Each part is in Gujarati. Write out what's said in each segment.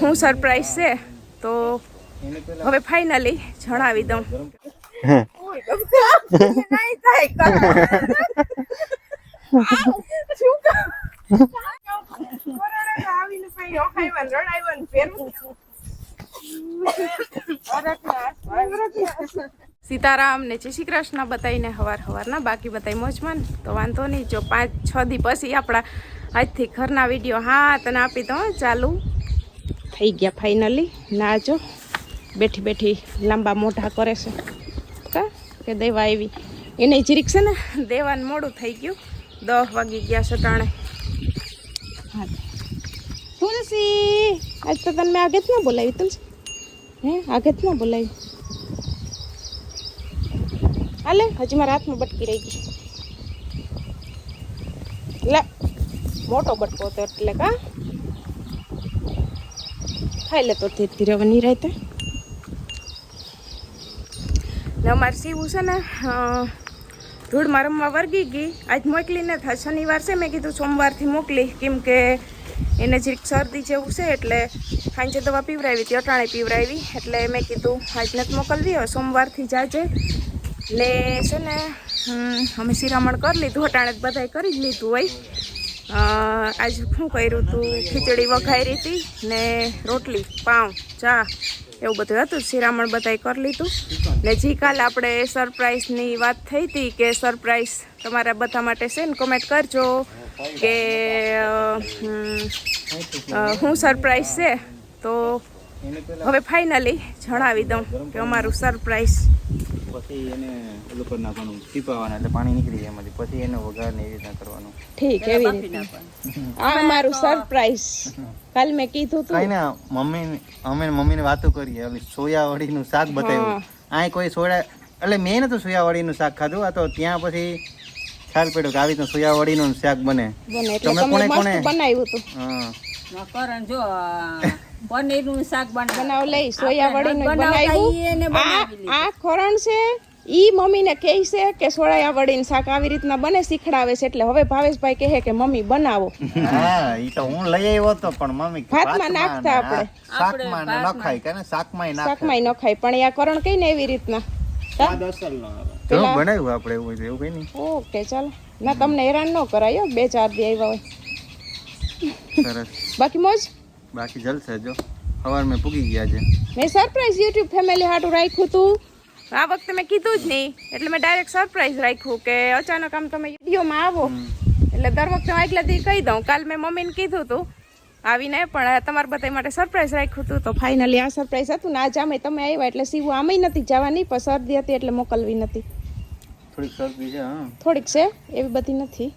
હું સરપ્રાઈઝ છે તો હવે ફાઇનલી જણાવી દઉં. સીતારામ ને જય શ્રી કૃષ્ણ બતાવીને હવારના બાકી બતાવી મોજમાં તો વાંધો નહીં. જો 5-6 દી પછી આપણા આજથી ઘરના વિડીયો હા તને આપી દો ચાલુ થઈ ગયા ફાઇનલી. ના જો બેઠી બેઠી લાંબા મોઢા કરે છે કે દેવા આવી એને જીરીક છે ને દેવાનું મોડું થઈ ગયું. 10 વાગી ગયા છે ટાણે. હા તુલસી આજ તો તને મેં આગે જ ના બોલાવી. તુલસી હે આગે જ ના બોલાવી. હાલે હજી મારા હાથમાં બટકી રહી ગઈ. લે મોટો બટકો હતો એટલે કા ખાઈ લે તો ધીરે ધીરે હવે નહીં રહેતા. અમારે સીવું છે ને ધૂળમાં રમવા વર્ગી ગઈ. આજ મોકલીને થાય શનિવાર છે. મેં કીધું સોમવારથી મોકલી કેમ કે એને જરીક શરદી જેવું છે એટલે સાંજે દવા પીવડાવી હતી અટાણે પીવડાવી એટલે મેં કીધું આજ નથી મોકલવી હવે સોમવારથી જાજે. ને છે ને અમે શિરામણ કરી લીધું અટાણે બધાએ કરી જ લીધું હોય. આજ શું કર્યું હતું ખીચડી વઘારી હતી ને રોટલી પાઉં ચા એવું બધું હતું. શિરામણ બધાએ કરી લીધું. ને જી કાલ આપણે સરપ્રાઈઝની વાત થઈ હતી કે સરપ્રાઈઝ તમારા બધા માટે છે ને કોમેન્ટ કરજો કે હું સરપ્રાઈઝ છે તો હવે ફાઇનલી જણાવી દઉં કે અમારું સરપ્રાઈઝ. પછી એને ઓલું કરી નાખવાનું ટીપાવાના એટલે પાણી નીકળી જાય એમાંથી. પછી એનો વઘાર ને એવી રીતના કરવાનું. ઠીક એવી રીતના આ અમારું સરપ્રાઈઝ. કાલ મેં કીધું તું કઈ ના મમ્મીને વાતો કરીએ ઓલી સોયાવડીનું શાક બતાવ્યું. આ કોઈ સોયા એટલે મેં નતું સોયાવડીનું શાક ખાધું. આ તો ત્યાં પછી ખ્યાલ પડ્યો કે આવી રીતનું સોયાવડીનું શાક બને. તમે કોને કોને બનાવ્યું હતું? હા કરણ જો પનીરનું શાક બનાવ લઈ સોયાવડીનું બનાવ્યું. આ ખરણ છે ઈ મમ્મીને કહે છે કે સોયાવડીનું શાક આવી રીતના બને શીખડાવે છે. એટલે હવે ભાવેશભાઈ કહે કે મમ્મી બનાવો. હા ઈ તો હું લઈ આવ્યો તો પણ મમ્મી ભાતમાં નાખતા આપણે શાકમાં ન ખાય કે ને શાકમાં ન ખાય પણ આ કરણ કઈ ને એવી રીતના બનાવ્યું આપણે એવું કઈ નહીં. ઓકે ચાલો ના તમને હેરાન ન કરાયો 2-4 દી આવ્યા હોય. સરસ બાકી મોજ બાકી જલસે. જો સવાર મેં પૂગી ગયા છે. મેં સરપ્રાઈઝ યુટ્યુબ ફેમિલી હાટું રાખ્યું હતું. આ વખતે મેં કીધું જ નહીં એટલે મેં ડાયરેક્ટ સરપ્રાઈઝ રાખ્યું કે અચાનક આમ તમે વિડીયોમાં આવો એટલે દર વખતે આગલા દી કહી દઉં. કાલ મેં મમ્મીને કીધું હતું આવીને પણ તમારા બધા માટે સરપ્રાઈઝ રાખ્યું હતું તો ફાઇનલી આ સરપ્રાઈઝ હતું ને આજ આમે તમે આવ્યા એટલે સીવું આમે નથી જવાની પણ શરદી હતી એટલે મોકલવી નથી. થોડીક શરદી છે. થોડીક છે એવી બધી નથી.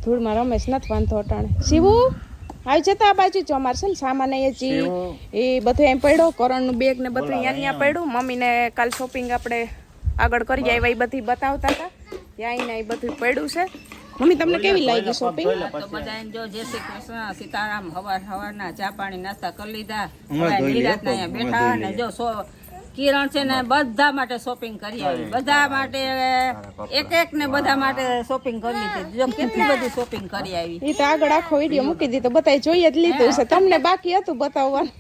ધૂળમાં રમેશ નથી વાંધો અટાણે. સીવું આવી જતા આ બાજુ જો અમારે છે ને સામાન એ બધું એમ પડ્યો. કરણનું બેગ ને બધું અહીંયા પડ્યું. મમ્મીને કાલ શોપિંગ આપણે આગળ કરી આવ્યા એ બધી બતાવતા હતા. ત્યાં એ બધું પડ્યું છે. મમ્મી તમને કેવી લાગી શોપિંગ? તો બધાને જો જય શ્રી કૃષ્ણ સીતારામ. હવારના ચા પાણી નાસ્તા કરી લીધા. નિરાંતના અહીંયા બેઠા અને જો કિરણ છે ને બધા માટે શોપિંગ કરી આવી. બધા માટે એક ને બધા માટે શોપિંગ કરી લીધી. જો કેટલી બધી શોપિંગ કરી આવી. એ તો આગળ આખો વિડીયો મૂકી દીધો બતાય જોઈએ જ લીધું છે. તમને બાકી હતું બતાવવાનું.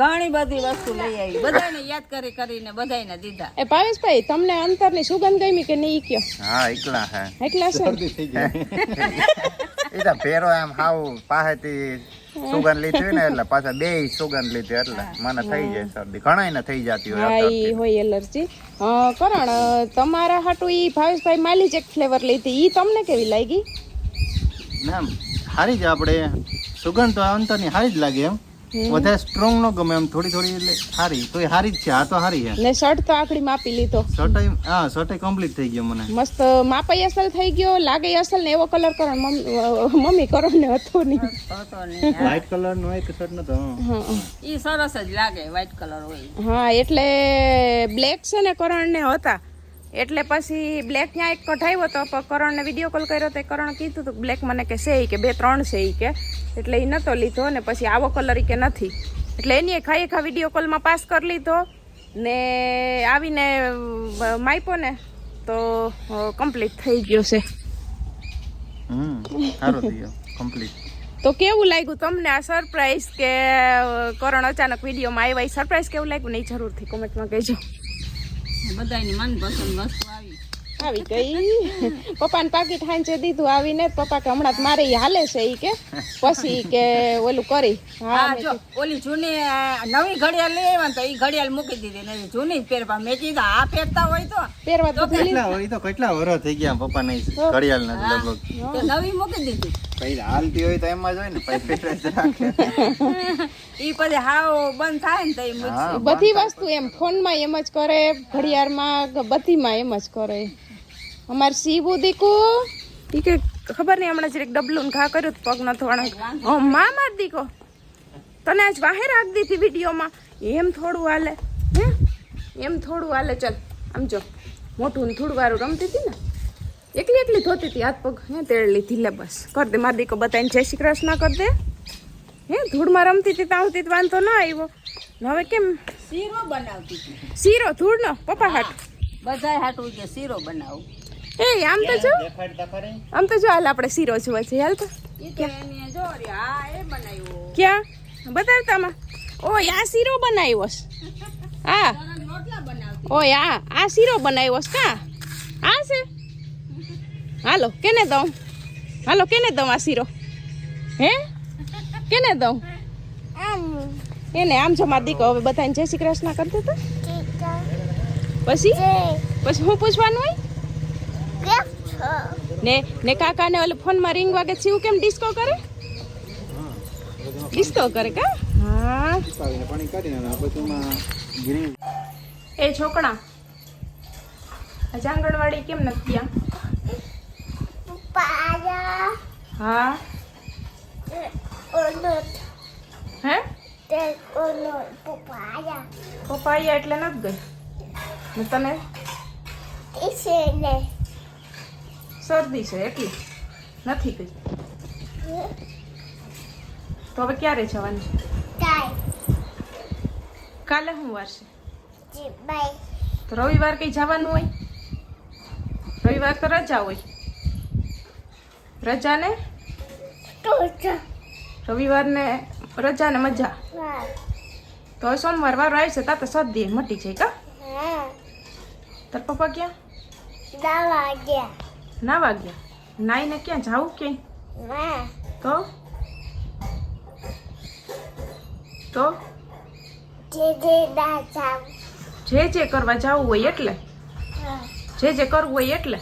ઘણી બધી વસ્તુ લઈ આવી. બધાને યાદ કરીને બધાને દીધા. એ ભાવેશભાઈ તમને અંતરની સુગંધ ગમી કે નહીં કયો? હા એકલા છે. એકલા છે એ તો ફેરો એમ હાવ પાસેથી સુગંધ લીધી ને એટલે પાછા બે સુગંધ લીધી એટલે મને થઈ જાય શરદી. ઘણા ને થઈ જતી હોય એલર્જી. કરણ તમારા હાટું ઈ ભાવેશભાઈ માલી એક ફ્લેવર લીધી ઈ તમને કેવી લાગી? ના સારી જ. આપણે સુગંધ તો અંતરની સારી જ લાગે. એમ વધારે સ્ટ્રોંગ નો ગમે. એમ થોડી એટલે સારી તો સારી જ છે. આ તો સારી છે. ને શર્ટ તો આખડી માપી લીધો. શર્ટ કમ્પ્લીટ થઈ ગયો મને. મસ્ત માપાઈ અસલ થઈ ગયો. લાગે અસલ ને એવો કલર કરણ મમ્મી કરણ ને હતો નહીં. વ્હાઈટ કલર નો એક શર્ટ નતો. ઈ સરસ જ લાગે વ્હાઈટ કલર હોય. હા એટલે બ્લેક છે ને કરણ ને હતા એટલે પછી બ્લેક ત્યાં એક કઢાવ્યો હતો પણ કરણને વિડીયો કોલ કર્યો તો કરણ કીધું હતું બ્લેક મને કે છે કે 2-3 છે એ કે એટલે એ નહોતો લીધો ને પછી આવો કલર કે નથી એટલે એની ખાઈ વિડીયો કોલમાં પાસ કરી લીધો ને આવીને માપ્યો ને તો કમ્પ્લીટ થઈ ગયો છે. સારો થઈ ગયો કમ્પ્લીટ. તો કેવું લાગ્યું તમને આ સરપ્રાઈઝ કે કરણ અચાનક વિડીયોમાં આવ્યા? સરપ્રાઈઝ કેવું લાગ્યું ને જરૂરથી કોમેન્ટમાં કહેજો. બધાની મનપસંદ વસ્તુ આવી ગઈ પપ્પાને પાકીટ હાંચે દીધું આવીને પપ્પા કે હમણાં મારે ઈ હાલે છે ઈ કે પછી કે ઓલું કરી. હા જો ઓલી જૂની નવી ઘડિયાળ લઈ આવ્યા તો ઈ ઘડિયાળ મૂકી દીધી ને જૂની જ પહેરવા. મેં કીધું આ પહેરતા હોય તો પહેરવા તો કેટલા વર્ષ થઈ ગયા પપ્પા ને ઘડિયાળ નથી લગભગ તો નવી મૂકી દીધી. પછી હાલતી હોય તો એમાં જ હોય ને પછી પહેરે જ રાખે. ઈ પછી હાવ બંધ થાય ને તો ઈ મૂકશે. બધી વસ્તુ એમ ફોનમાં એમ જ કરે, ઘડિયાળમાં બધીમાં એમ જ કરે. અમાર સીબુ દીકુ ઈ કે ખબર નહીં હમણાં જરીક ડબલું ને ઘા કર્યું પગ ન થોડા માર દીકો તને આજ વાહે રાખ દીધી વિડીયોમાં. એમ થોડું હાલે હે, એમ થોડું હાલે. ચાલ આમ જો મોટું ને થોડું વારું રમતી હતી ને એકલી એકલી ધોતી હતી હાથ પગ હે તેડ લીધી. લે બસ કર દે માર દીકો બતાવીને જય શ્રી કૃષ્ણ કર દે. હે ધૂળમાં રમતી હતી તાવતી વાંધો ના આવ્યો. હવે કેમ શીરો બનાવતી હતી. શીરો ધૂળનો પપ્પા હાટ બધાય હાટું કે શીરો બનાવું. એ આમ તો જો આમ તો જો હાલ આપણે શીરો જોવા છે હાલ તો ઈ તો એને જો રે આ એ બનાવ્યો. ક્યાં બતાવતામાં? ઓય આ શીરો બનાવ્યો છે. હા રોટલા બનાવતી. ઓય આ શીરો બનાવ્યો છે કા આ છે? હાલો કેને દઉં? હાલો કેને દઉં આ શીરો? હે કેને દઉં? એને આમ જો માર દીકો હવે બધાને જય શ્રી કૃષ્ણ કરતો તો પછી હું પૂછવાનું હોય ને કાકા ને ઓલે ફોન માં રિંગ વાગે છે કેમ ડિસ્કો કરે? ડિસ્કો કરે કા? હા એ છોકરા આજ આંગણવાડી કેમ નથી ગયા? હા હે પપ્પા આયા એટલે નથી ગઈ ને તને શરદી છે એટલી નથી ગઈ. તો હવે ક્યારે જવાનું છે? કાલે શું વાર છે? તો રવિવાર કઈ જવાનું હોય? રવિવાર તો રજા હોય. રજા ને રવિવાર ને રજા ને મજા. તો હવે સોમવાર વારો આવશે તા તો શરદી મટી જાય કા? તાર પપ્પા ક્યાં? નાવા ગયા. નાઈને ક્યાં જાવું ક્યાંય? તો જે કરવા જવું હોય એટલે જે કરવું હોય એટલે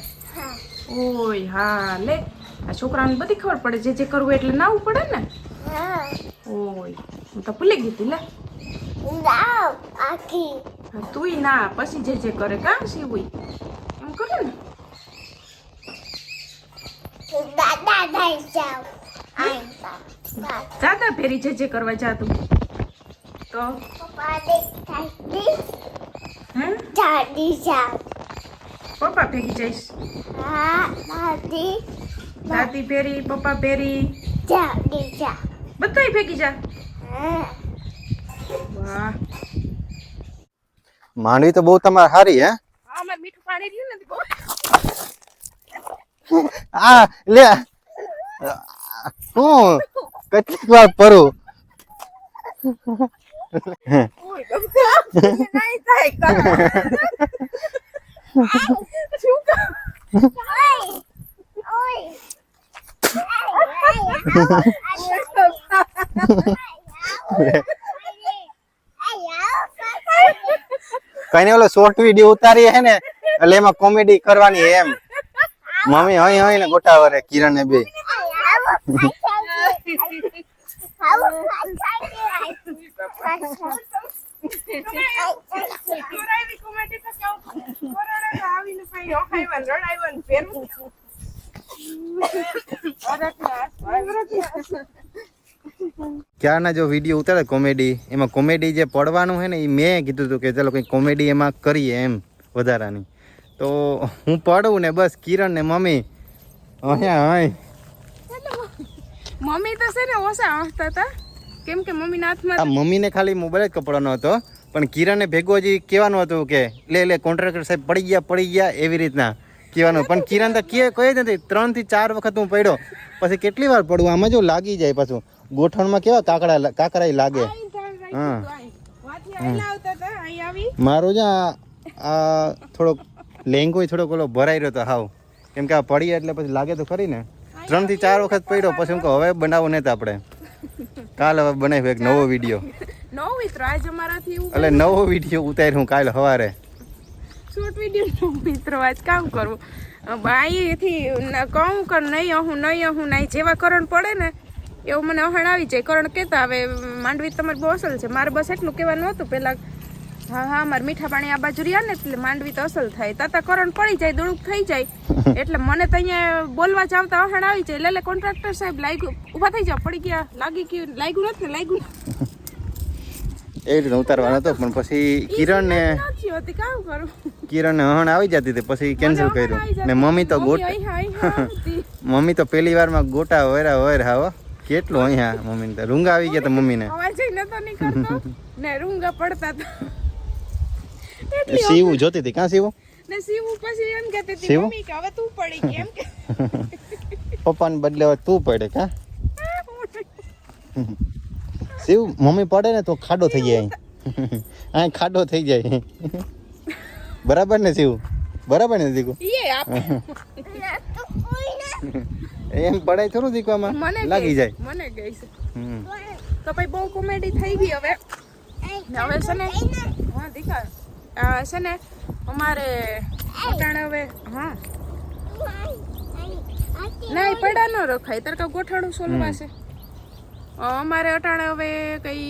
ઓય હા લે આ છોકરાને બધી ખબર પડે જે કરવું એટલે નાવું પડે ને. ઓય હું તો ભૂલી ગઈ હતી લે. તુંય ના પછી જે કરે કા સીવું એમ કરે ને. દાદા ફેરી જે કરવા જાતું તો પપ્પા ભેગી જઈશ. દાદી ફેરી પપ્પા ફેરી બધાય ભેગી જા. વાહ માંડવી તો બહુ તમારે સારી હે. હા મારે મીઠું પાણી રહ્યું નથી બહુ. આ લે હું કેટલીક વાર પરું. કઈ ઓલો શોર્ટ વિડીયો ઉતારી હે ને એટલે એમાં કોમેડી કરવાની એમ. મમ્મી હઈ હઈ ને ગોટા વરે કિરણ ને બે. ક્યારના જો વિડીયો ઉતારે કોમેડી એમાં કોમેડી જે પડવાનું છે ને એ મેં કીધું હતું કે ચાલો કંઈક કોમેડી એમાં કરીએ એમ વધારાની. તો હું પડું ને બસ કિરણ ને મમ્મી અહીંયા હઈ. મમ્મી તો છે ને ઓછા હસતા હતા કેમ કે મમ્મીના હાથમાં મમ્મીને ખાલી મોબાઈલ જ કપડાનો હતો પણ કિરણને ભેગું હજી કહેવાનું હતું કે લે કોન્ટ્રાક્ટર સાહેબ પડી ગયા એવી રીતના કહેવાનું. પણ કિરણ તો કહે કોઈ નથી, 3 થી 4 વખત હું પડ્યો, પછી કેટલી વાર પડું, આમાં જો લાગી જાય પાછું ગોઠણમાં કેવા કાકરા લાગે. હા મારો જ આ થોડોક લેંગો થોડોક ઓલો ભરાઈ રહ્યો હતો હાવ, કેમ કે આ પડી એટલે પછી લાગે તો ખરી ને. 3 થી 4 વખત પડ્યો, પછી હું કહું હવે બનાવવું નહીં તો આપણે કાલ હવે બનાવ્યો એક નવો વિડીયો. એટલે નવો વિડીયો ઉતાર્યો હું કાલે સવારે. શોર્ટ વિડીયો મિત્રો આજ કામ કરવું અહીંથી કહું કે નહીં હું નહીં જેવા કરણ પડે ને એવું મને અહણ આવી જાય. કરણ કહેતા હવે માંડવી તમારે બહુ અસલ છે, મારે બસ એટલું કહેવાનું હતું પહેલાં. હા મારે મીઠા પાણી આ બાજુ રહ્યા ને એટલે માંડવી તો અસલ થાય. તાતા કરણ પડી જાય, દોડુક થઈ જાય, એટલે મને તો અહીંયા બોલવા જાવતા અહણ આવી જાય. લે કોન્ટ્રાક્ટર સાહેબ લાગ્યું, ઊભા થઈ જાવ, પડી ગયા, લાગી ગયું, લાગ્યું નથી ને લાગ્યું એવી રીતે ઉતારવાનો હતો, પણ પછી કિરણને અહણ આવી જતી હતી, પછી કેન્સલ કર્યું. ને મમ્મી તો પહેલી વારમાં ગોટા વરા હાવ કેટલું અહીંયા મમ્મી ને રૂંગા આવી ગયા. તો મમ્મીને રૂંગા પડતા સીવું જોતી હતી. કાં સીવું ને સીવું પછી એમ કહેતી હતી મમ્મી કે હવે તું પડી ગઈ એમ કે પપ્પાને બદલે હવે તું પડે. કા શિવ મમ્મી પડે ને તો ખાડો થઈ જાય, અહીં ખાડો થઈ જાય. બરાબર ને શિવ? બરાબર ને દીકુ? એમ પડાય થોડું દીકવામાં લાગી જાય. મને ગઈ છે તો ભાઈ બહુ કોમેડી થઈ ગઈ. હવે છે ને હા દીકા છે ને અમારે અટાણે હવે હા નહીં પડા ન રખાય તાર કા ગોઠાણું સોલવાશે. અમારે અટાણે હવે કઈ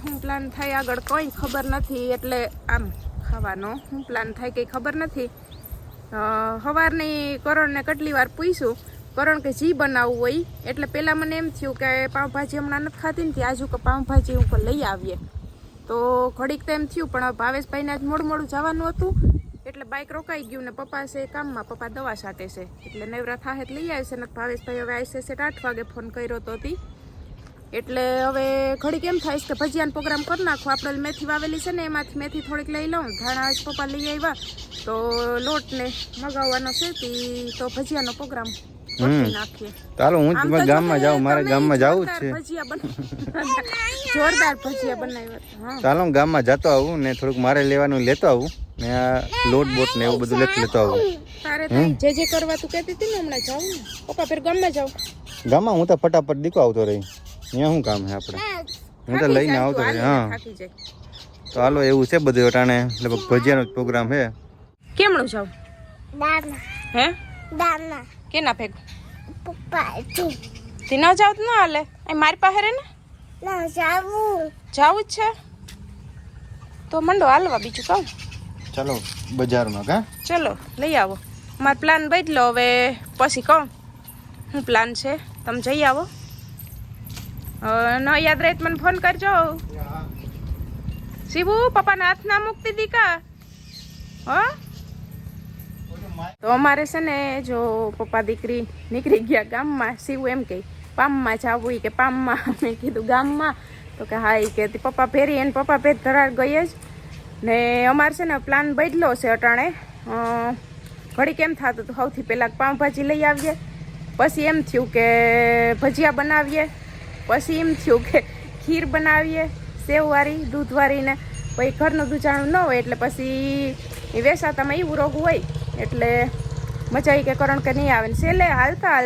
શું પ્લાન થાય આગળ કંઈ ખબર નથી, એટલે આમ ખાવાનો શું પ્લાન થાય કંઈ ખબર નથી. સવારની કરણને કેટલી વાર પૂછ્યું, કરણ કે જી બનાવવું હોય, એટલે પહેલાં મને એમ થયું કે પાઉંભાજી હમણાં નથી ખાતી ને આજુ કે પાઉંભાજી ઉપર લઈ આવીએ. તો ઘડીક તો એમ થયું, પણ ભાવેશભાઈને આજ મોડું જવાનું હતું એટલે બાઇક રોકાઈ ગયું ને પપ્પા છે કામમાં, પપ્પા દવા છાંટે છે એટલે નવરા થાય લઈ આવશે ને. ભાવેશભાઈ હવે આવશે 8 વાગે ફોન કર્યો તો હતી, એટલે હવે ઘડીક એમ થાય કે ભજીયાનો પ્રોગ્રામ કરી નાખો. આપણે મેથી વાવેલી છે ને એમાંથી મેથી થોડીક લઈ લઉં, ધાણા પપ્પા લઈ આવ્યા તો લોટને મગાવવાનો છે તો ભજીયાનો પ્રોગ્રામ નાખીએ. ચાલો હું ગામમાં જાઉં, મારે ગામમાં જવું જ છે. જોરદાર ભજીયા બનાવ્યા. ચાલો હું ગામમાં જતો આવું ને થોડુંક મારે લેવાનું લેતો આવું ને આ લોટ બોટ ને એવું બધું લેતો આવું. તારે જે કરવા તું કહેતી હતી ને હમણાં જાઉં ને પપ્પા ફેર ગામમાં જાઉં. ગામમાં હું તો ફટાફટ દીકો આવતો રહી, અહીંયા શું કામ છે આપણે, હું તો લઈને આવતો રહી. હા તો હાલો એવું છે બધું અટાણે લગભગ ભજીયાનો જ પ્રોગ્રામ છે. કેમનું જાવ? હે કેના ભેગું? તી ન જાવ તો ના હાલે, અહીં મારી પાસે રે ને જાવું જ છે તો મંડો હાલવા. બીજું કહું ચાલો બજારમાં. કા ચલો લઈ આવો. મારો પ્લાન બદલો હવે, પછી કહું શું પ્લાન છે, તમે જઈ આવો. ન યાદ રહે મને ફોન કરજો. શિબુ પપ્પાના હાથ ના મૂકતી દીકા. હા તો અમારે છે ને જો પપ્પા દીકરી નીકળી ગયા ગામમાં. શિવ એમ કહે પામમાં જવું કે પામમાં. મેં કીધું ગામમાં, તો કે હા એ કે પપ્પા ફેરી એને પપ્પા ભેદ ધરાર ગઈ જ ને. અમારે છે ને પ્લાન બદલો છે અટાણે. ઘડી કેમ થતું હતું સૌથી પહેલાં પાઉંભાજી લઈ આવીએ, પછી એમ થયું કે ભજીયા બનાવીએ, પછી એમ થયું કે ખીર બનાવીએ સેવવાળી દૂધવાળી ને. પછી ઘરનું દૂધાણું ન હોય એટલે પછી એ વેસાતામાં એવું રોગ હોય એટલે મજા આવી કે કરણ કે નહીં આવે ને. છેલ્લે હાલતા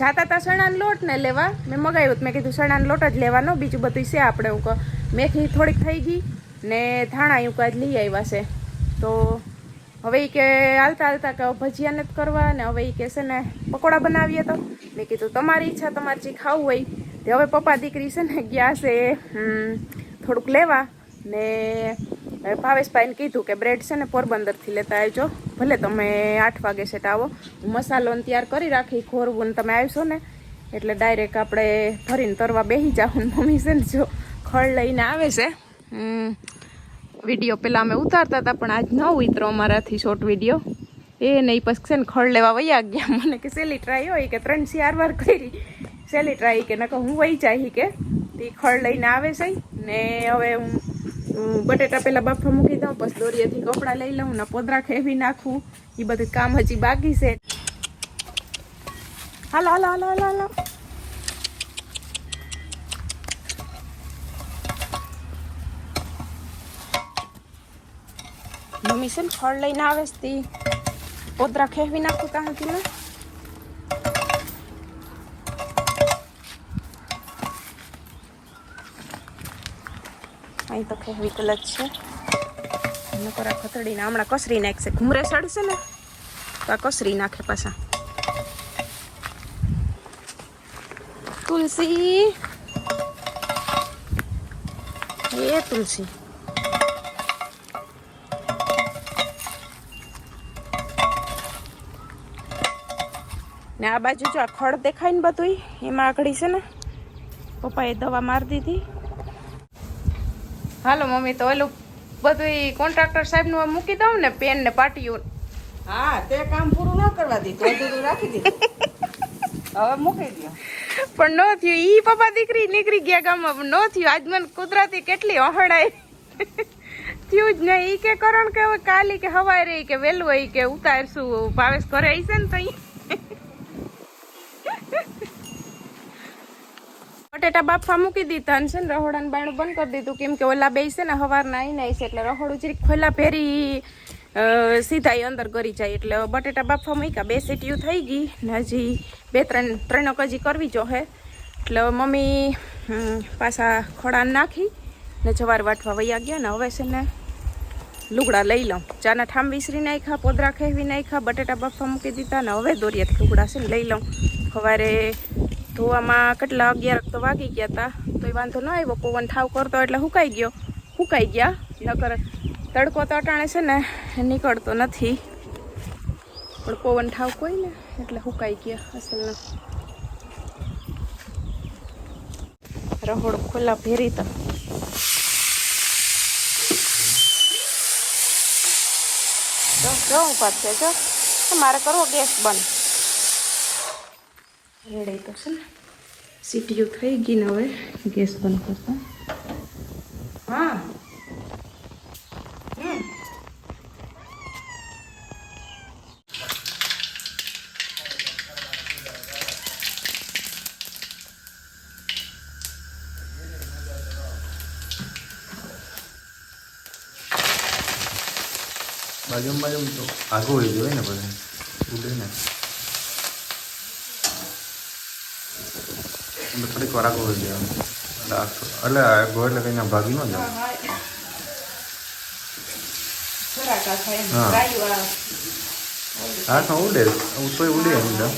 જાતા હતા ચણાનો લોટ ને લેવા. મેં મગાવ્યું મેં કીધું ચણાનો લોટ જ લેવાનો, બીજું બધું છે આપણે. હું કહું મેથી થોડીક થઈ ગઈ ને ધાણા એવું કાંઈ લઈ આવ્યા છે. તો હવે એ કે હાલતા કે ભજીયા નથી કરવા ને હવે એ કે છે ને પકોડા બનાવીએ. તો મેં કીધું તમારી ઈચ્છા, તમારે જે ખાવું હોય તે. હવે પપ્પા દીકરી છે ને ગયા છે થોડુંક લેવા ને ભાવેશભાઈને કીધું કે બ્રેડ છે ને પોરબંદરથી લેતા આવજો, ભલે તમે 8 વાગે સેટ આવો. હું મસાલો તૈયાર કરી રાખી ખોરવું ને તમે આવશો ને એટલે ડાયરેક્ટ આપણે ભરીને તરવા બેસી જાઉં. મમ્મી છે ને જો ખળ લઈને આવે છે. વિડીયો પહેલાં અમે ઉતારતા હતા પણ આજ ન ઉતરો અમારાથી શોર્ટ વિડીયો. એ નહીં પછી છે ને ખળ લેવા વયા ગયા. મને કે સહેલી ટ્રાય હોય કે 3-4 વાર કરી સહેલી ટ્રાય કે નકર હું વહી જાય કે તે ખળ લઈને આવે છે ને. હવે હું બટેટા પહેલાં બાફા મૂકી દઉં, પછી દોરીએથી કપડાં લઈ લઉં ને પોદરા ખેવી નાખું. એ બધું કામ હજી બાકી છે. હાલો હાલો હાલો હાલો હાલો. મમ્મી છે ને ફળ લઈને આવે છે, પોદરા ખેવી નાખું ત્યાં સુધી ને. અહીં તો ખેવી કલર છે. નકરા ખતડીને હમણાં કસરી નાખશે. ઘૂમરે સડશે ને તો આ કસરી નાખે પાછા. તુલસી એ તુલસી ને આ બાજુ જો આ ખડ દેખાય ને બધું એમાં આગળ છે ને પપ્પાએ દવા મારી દીધી. હાલો મમ્મી તો ઓલું બધું કોન્ટ્રાક્ટર સાહેબનું મૂકી દઉં ને પેન ને પાટીઓ. હા તે કામ પૂરું ન કરવા દીધું, અધૂરું રાખી દીધું. હવે મૂકી દો. પણ ન થયું. ઈ પપ્પા દીકરી નીકળી ગયા ગામમાં, ન થયું. આજ મને કુદરતી કેટલી અહડાય થયું જ નહીં. ઈ કે કરણ કે હવે કાલી કે હવાય રહી કે વહેલું હોય કે ઉતારશું. ભાવેશ ઘરે આવી છે ને તો બટેટા બાફવા મૂકી દીધા છે ને રહોડાનું બાયણું બંધ કરી દીધું, કેમ કે ઓલા બે છે ને સવારના આવીને આવી છે એટલે રહોડું જરીક ખોલા ફેરી સીધા અંદર કરી જાય. એટલે બટેટા બાફવા મૂક્યા, 2 સીટીયું થઈ ગઈ ને હજી 2-3 હજી કરવી જોઈએ. એટલે મમ્મી પાછા ખોડાને નાખી ને જવાર વાટવા વૈયા ગયા ને હવે છે ને લુગડા લઈ લઉં. ચાના ઠામ વિસરી નાખ્યા, પોદરા ખેવી નાખ્યા, બટેટા બાફવા મૂકી દીધા ને હવે દોરિયાથી લુગડા છે ને લઈ લઉં. સવારે ધોવામાં કેટલા 11 તો વાગી ગયા હતા તો એ વાંધો ન આવ્યો. પવન ઠાવ કરતો એટલે સુકાઈ ગયા. નકર તડકો તો અટાણે છે ને નીકળતો નથી, પણ પવન ઠાવ કોઈ ને એટલે સુકાઈ ગયા અસલના. રહોડ ખુલ્લા ભેરી તો જો પાછે જો મારે કરવો ગેસ બંધ. રેડી તો છે ને સીટીયું થઈ ગઈ ને હવે ગેસ બંધ કરતા. હા બાજુ તો આગો હોય જોઈએ ને બધે ઉડે ને થોડીક વાર આગો હોય જાય એટલે આગો એટલે કંઈ ભાગી ન જાય. હા તો ઉડે તોય ઉડે ઊંડા.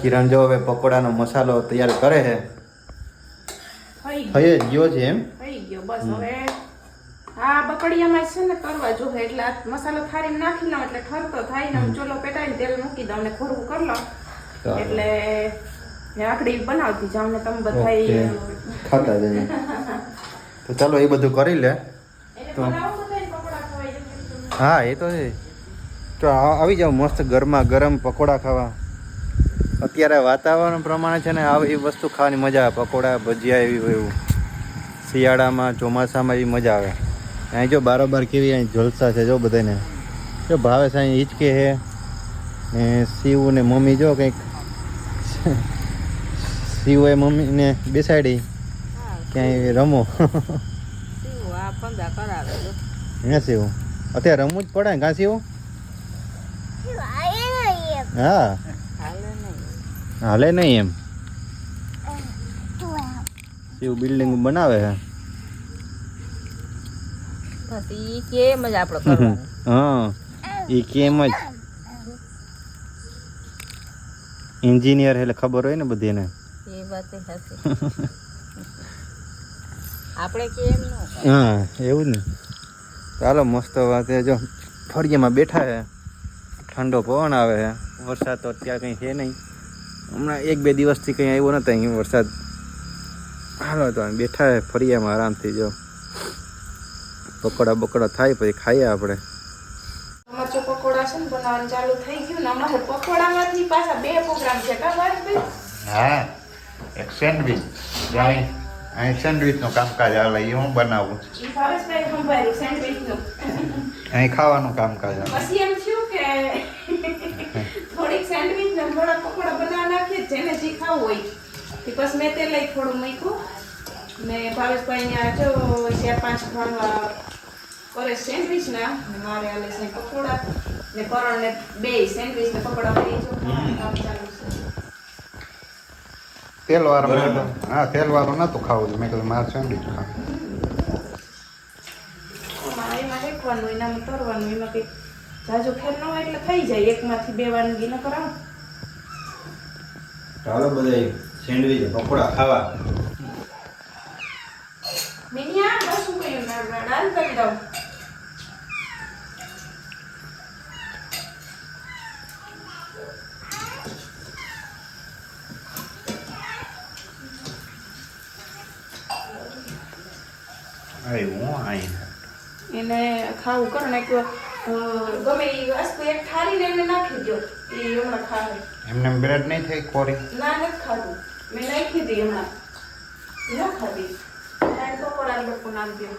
કિરણ જો હવે પકોડાનો મસાલો તૈયાર કરે છે. થઈ જ ગયો છે એમ? થઈ ગયો બસ. હવે આ બકડિયામાં છે ને કરવા જોઈએ એટલે આ મસાલો થાળીમાં નાખી લઉં એટલે ઠરતો થાય ને ચોલો પેટાઈને તેલ મૂકી દઉં ને ખોરવું કરી લઉં એટલે આકડી બનાવતી જાઉં ને તમે બધા ખાતા જઈએ. તો ચાલો એ બધું કરી લે તો. હા એ તો છે. તો આવી જાવ મસ્ત ગરમા ગરમ પકોડા ખાવા. અત્યારે વાતાવરણ પ્રમાણે છે ને આવી વસ્તુ ખાવાની મજા આવે. પકોડા ભજીયા એવી હોય એવું. શિયાળામાં ચોમાસામાં એવી મજા આવે. અહીં જો બારોબાર કેવી અહીં જલસા છે જો બધાને. જો ભાવેશ અહીં હિચકે છે ને શિવ ને મમ્મી જો કંઈક શિવે મમ્મીને બેસાડી ક્યાંય રમો. આ પંદા કરાવે જો. હે શિવ અત્યારે રમવું જ પડે ને કાં શિવ? હા હાલે નહીં. હાલે નહીં એમ. શિવ બિલ્ડિંગ બનાવે છે. પછી કેમ જ આપણે કરવાનું. હા એ કેમ જ એન્જિનિયર એટલે ખબર હોય ને બધી એને. એ વાત સાચી. આપણે કેમ ન હા એવું જ ને. ચાલો મસ્ત વાત છે. જો ફળિયામાં બેઠા છે, ઠંડો પવન આવે છે. વરસાદ તો અત્યારે કંઈ છે નહીં. હમણાં 1-2 દિવસથી કંઈ આવ્યો નતો અહીં વરસાદ. હાલો તો બેઠા છે ફળિયામાં આરામથી. જો પકોડા થાય પછી ખાઈએ આપણે. મરચું પકોડા છે ને બનાવવાનું ચાલુ થઈ ગયું ને અમારે પકોડામાંથી પાછા 2 પ્રોગ્રામ છે કા ભાઈ? હા એક સેન્ડવિચ. અહીં સેન્ડવિચનું કામકાજ હાલે એ હું બનાવું. ઈ ભાવેશભાઈ સંભાળ્યું સેન્ડવિચનું. અહીં ખાવાનું કામકાજ હાલે. પછી એમ થયું કે થોડીક સેન્ડવિચ ને થોડા પકોડા બનાવી નાખીએ જેને જે ખાવું હોય. તે પછી મેં તે લઈ થોડું મૂક્યું ને ભાવેશભાઈ ને જો 4-5 ખાવા કરે સેન્ડવિચ ના ને મારે આલે છે પકોડા ને કરણ ને 2 સેન્ડવિચ ને પકોડા કરી જો કામ ચાલુ છે. તેલ વાળું હા તેલ વાળું નતું ખાવું. મેં કીધું મારે સેન્ડવિચ ખાવું. એમાં હેકવાનું એનામાં તરવાનું એમાં કંઈક જાજુ ખેર ન હોય એટલે થઈ જાય. એકમાંથી 2 વાનગી ન કરાવું. ચાલો બધા સેન્ડવિચ પકોડા ખાવા. મિનિયા બસ હું કહ્યું દાલ કરી દઉં. એને ખાવું કરો ને ગમે એ વસ્તુ એક થાળીને એને નાખી દો. એ હમણાં ખાવે. એમને બ્રેડ નહીં થઈ કોરી? ના નથી ખાધું. મેં નાખી હતી હમણાં ન ખાધી. પકોડા લોકો નાખી દો.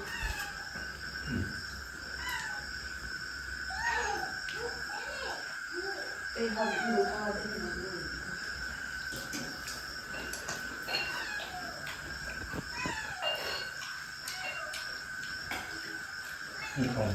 એ હા